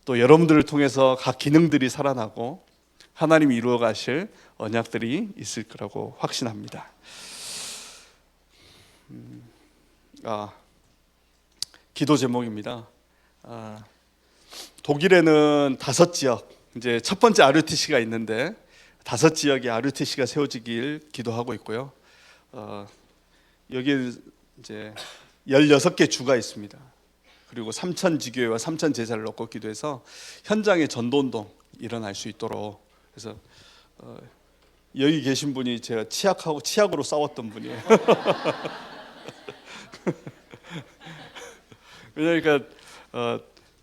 S1: 또 여러분들을 통해서 각 기능들이 살아나고 하나님이 이루어 가실 언약들이 있을 거라고 확신합니다. 기도 제목입니다. 독일에는 5지역, 이제 첫 번째 RUTC가 있는데 5지역의 RUTC가 세워지길 기도하고 있고요. 여기 이제 16개 주가 있습니다. 그리고 3천 지교회와 3천 제자를 놓고 기도해서 현장의 전도운동 일어날 수 있도록. 그래서 여기 계신 분이 제가 치약으로 싸웠던 분이에요. 그러니까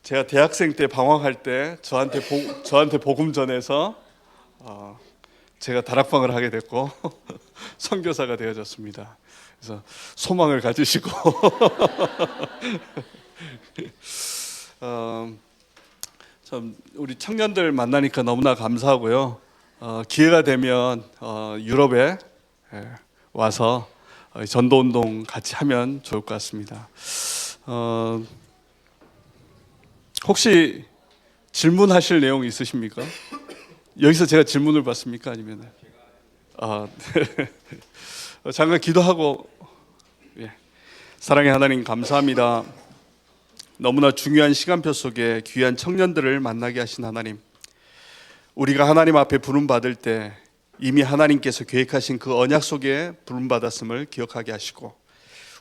S1: 제가 대학생 때 방황할 때 저한테 복음 전해서 제가 다락방을 하게 됐고 선교사가 되어졌습니다. 그래서 소망을 가지시고 참 우리 청년들 만나니까 너무나 감사하고요. 기회가 되면 유럽에 와서 전도운동 같이 하면 좋을 것 같습니다. 혹시 질문하실 내용 있으십니까? 여기서 제가 질문을 받습니까? 아니면 네. 잠깐 기도하고. 사랑의 하나님 감사합니다. 너무나 중요한 시간표 속에 귀한 청년들을 만나게 하신 하나님, 우리가 하나님 앞에 부름받을 때 이미 하나님께서 계획하신 그 언약 속에 부름받았음을 기억하게 하시고,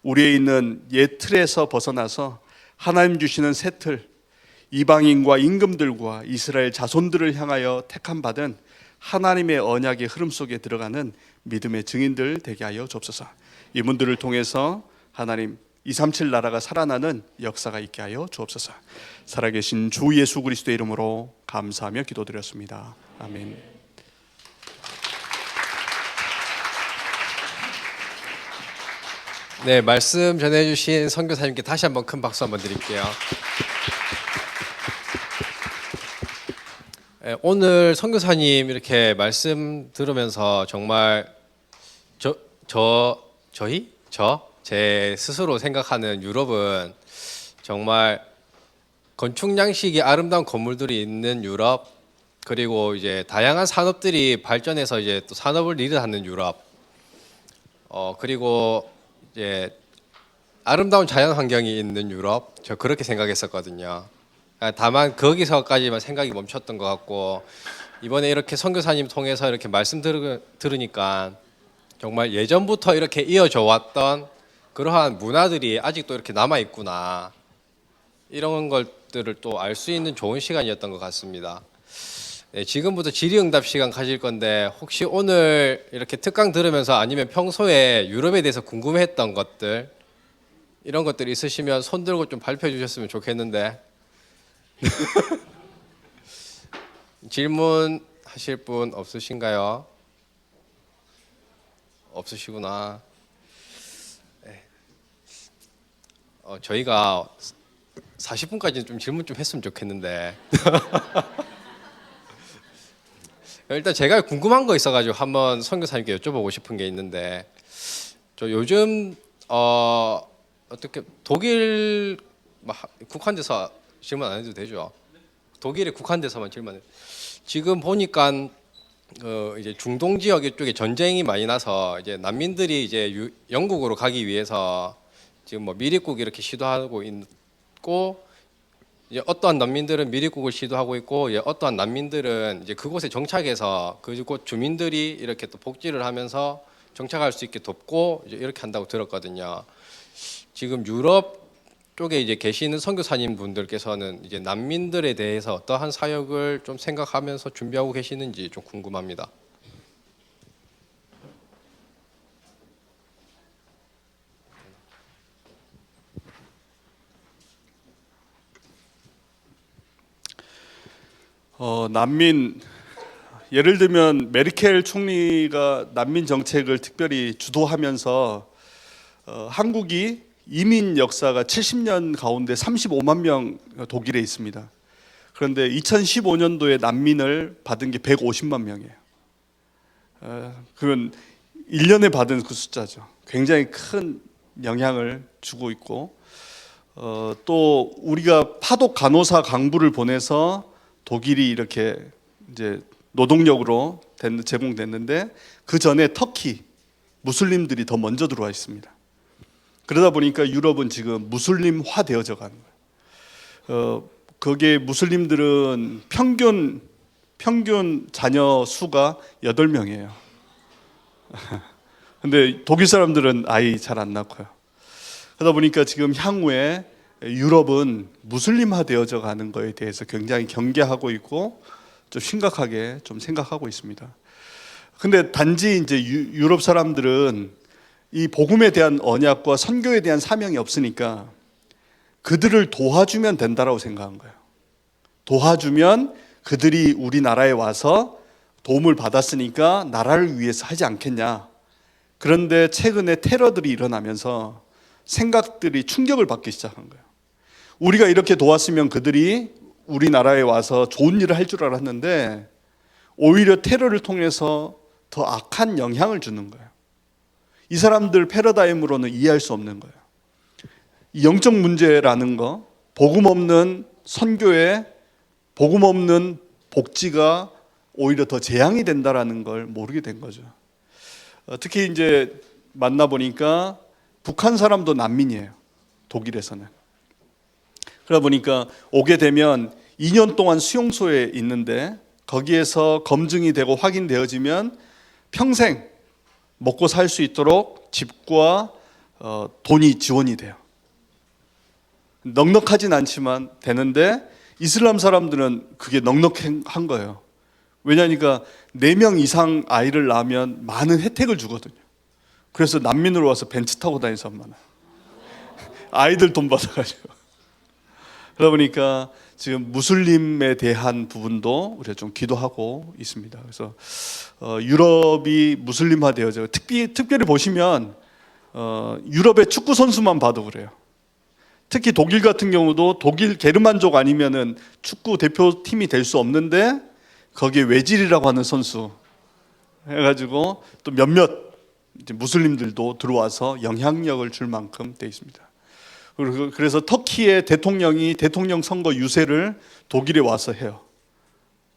S1: 우리에 있는 옛 틀에서 벗어나서 하나님 주시는 새 틀, 이방인과 임금들과 이스라엘 자손들을 향하여 택함받은 하나님의 언약의 흐름 속에 들어가는 믿음의 증인들 되게 하여 주옵소서. 이분들을 통해서 하나님 237 나라가 살아나는 역사가 있게 하여 주옵소서. 살아계신 주 예수 그리스도의 이름으로 감사하며 기도드렸습니다. 아멘.
S2: 네, 말씀 전해주신 선교사님께 다시 한번 큰 박수 한번 드릴게요. 오늘 선교사님 이렇게 말씀 들으면서 정말 제 스스로 생각하는 유럽은 정말 건축 양식이 아름다운 건물들이 있는 유럽, 그리고 이제 다양한 산업들이 발전해서 이제 또 산업을 리드하는 유럽, 그리고 이제 아름다운 자연 환경이 있는 유럽, 저 그렇게 생각했었거든요. 다만 거기서까지만 생각이 멈췄던 것 같고, 이번에 이렇게 선교사님 통해서 이렇게 말씀 들으니까 정말 예전부터 이렇게 이어져 왔던 그러한 문화들이 아직도 이렇게 남아 있구나, 이런 것들을 또 알 수 있는 좋은 시간이었던 것 같습니다. 네, 지금부터 질의응답 시간 가질 건데, 혹시 오늘 이렇게 특강 들으면서 아니면 평소에 유럽에 대해서 궁금했던 것들, 이런 것들 있으시면 손 들고 좀 발표해 주셨으면 좋겠는데. 질문하실 분 없으신가요? 없으시구나. 네. 저희가 40분까지는 좀 질문 좀 했으면 좋겠는데. 일단 제가 궁금한 거 있어가지고 한번 선교사님께 여쭤보고 싶은 게 있는데, 저 요즘 어떻게 독일 국한돼서 질문 안 해도 되죠? 독일에 국한돼서만 질문. 지금 보니까 이제 중동 지역 이쪽에 전쟁이 많이 나서 이제 난민들이 이제 영국으로 가기 위해서 지금 뭐 미립국 이렇게 시도하고 있고, 이제 어떠한 난민들은 미립국을 시도하고 있고, 어떠한 난민들은 이제 그곳에 정착해서 그곳 주민들이 이렇게 또 복지를 하면서 정착할 수 있게 돕고 이제 이렇게 한다고 들었거든요. 지금 유럽 쪽에 이제 계시는 선교사님 분들께서는 이제 난민들에 대해서 어떠한 사역을 좀 생각하면서 준비하고 계시는지 좀 궁금합니다.
S1: 난민, 예를 들면 메르켈 총리가 난민 정책을 특별히 주도하면서 한국이 이민 역사가 70년 가운데 35만 명 독일에 있습니다. 그런데 2015년도에 난민을 받은 게 150만 명이에요. 그건 1년에 받은 그 숫자죠. 굉장히 큰 영향을 주고 있고, 또 우리가 파독 간호사 강부를 보내서 독일이 이렇게 이제 노동력으로 제공됐는데, 그 전에 터키 무슬림들이 더 먼저 들어와 있습니다. 그러다 보니까 유럽은 지금 무슬림화 되어져 가는 거예요. 거기에 무슬림들은 평균 자녀 수가 8명이에요. 근데 독일 사람들은 아이 잘 안 낳고요. 그러다 보니까 지금 향후에 유럽은 무슬림화 되어져 가는 거에 대해서 굉장히 경계하고 있고 좀 심각하게 좀 생각하고 있습니다. 근데 단지 이제 유럽 사람들은 이 복음에 대한 언약과 선교에 대한 사명이 없으니까 그들을 도와주면 된다라고 생각한 거예요. 도와주면 그들이 우리나라에 와서 도움을 받았으니까 나라를 위해서 하지 않겠냐. 그런데 최근에 테러들이 일어나면서 생각들이 충격을 받기 시작한 거예요. 우리가 이렇게 도왔으면 그들이 우리나라에 와서 좋은 일을 할 줄 알았는데 오히려 테러를 통해서 더 악한 영향을 주는 거예요. 이 사람들 패러다임으로는 이해할 수 없는 거예요. 이 영적 문제라는 거, 복음 없는 선교에 복음 없는 복지가 오히려 더 재앙이 된다라는 걸 모르게 된 거죠. 특히 이제 만나보니까 북한 사람도 난민이에요. 독일에서는. 그러다 보니까 오게 되면 2년 동안 수용소에 있는데 거기에서 검증이 되고 확인되어지면 평생 먹고 살 수 있도록 집과 돈이 지원이 돼요. 넉넉하진 않지만 되는데 이슬람 사람들은 그게 넉넉한 거예요. 왜냐니까 4명 이상 아이를 낳으면 많은 혜택을 주거든요. 그래서 난민으로 와서 벤츠 타고 다니는 사람 많아요. 아이들 돈 받아가지고. 그러다 보니까 지금 무슬림에 대한 부분도 우리가 좀 기도하고 있습니다. 그래서 유럽이 무슬림화되어져. 특별히 보시면 유럽의 축구 선수만 봐도 그래요. 특히 독일 같은 경우도 독일 게르만족 아니면은 축구 대표팀이 될 수 없는데 거기에 외질이라고 하는 선수 해가지고 또 몇몇 이제 무슬림들도 들어와서 영향력을 줄 만큼 돼 있습니다. 그래서 터키의 대통령이 대통령 선거 유세를 독일에 와서 해요.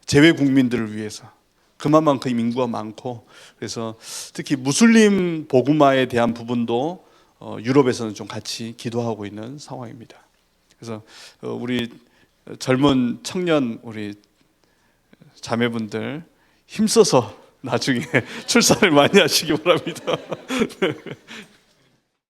S1: 재외 국민들을 위해서. 그만큼 인구가 많고 그래서 특히 무슬림 복음화에 대한 부분도 유럽에서는 좀 같이 기도하고 있는 상황입니다. 그래서 우리 젊은 청년 우리 자매분들 힘써서 나중에 출산을 많이 하시기 바랍니다.